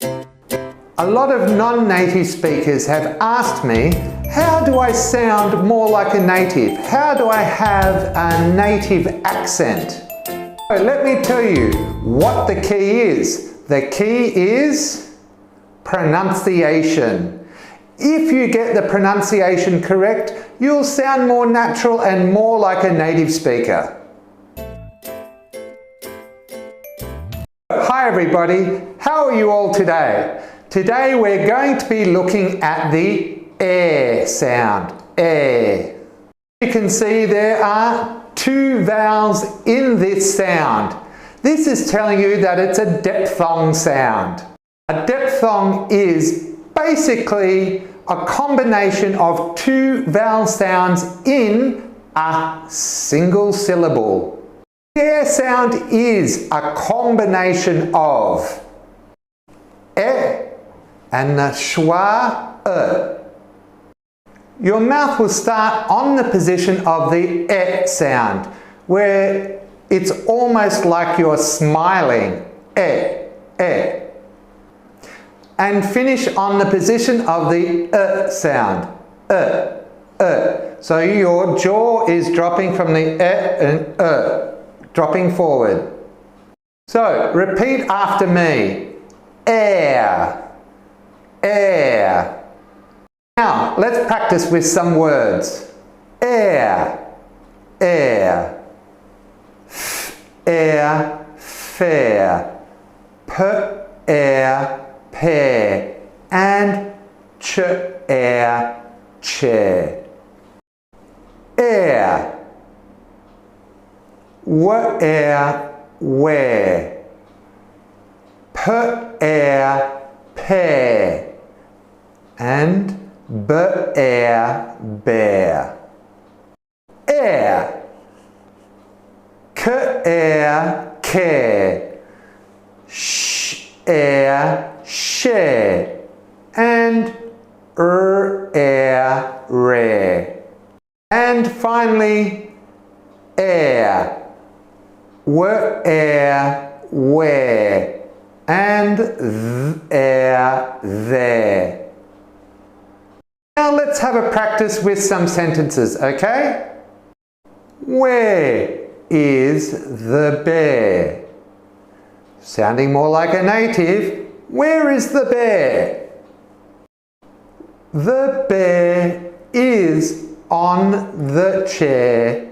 A lot of non-native speakers have asked me, how do I sound more like a native? How do I have a native accent? So let me tell you what the key is. The key is pronunciation. If you get the pronunciation correct, you'll sound more natural and more like a native speaker. Hi everybody, how are you all today? Today we're going to be looking at the air sound, air. You can see there are two vowels in this sound. This is telling you that it's a diphthong sound. A diphthong is basically a combination of two vowel sounds in a single syllable. The air sound is a combination of e and the schwa e. Your mouth will start on the position of the e sound, where it's almost like you're smiling, e, e. And finish on the position of the sound, So your jaw is dropping from the and dropping forward. So repeat after me. Air, air. Now let's practice with some words. Air, air. Air, fair. Air, pair. And air, chair. Air. Air, where. Air, pair. And air, bear. Air. Air, care. Air, share. And air, rare. And finally, air. Air, where. And air, there. Now let's have a practice with some sentences, okay? Where is the bear? Sounding more like a native, where is the bear? The bear is on the chair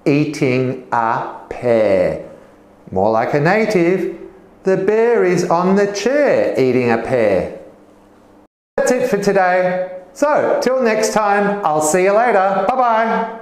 eating a pear. More like a native, the bear is on the chair eating a pear. That's it for today. So, till next time, I'll see you later. Bye-bye.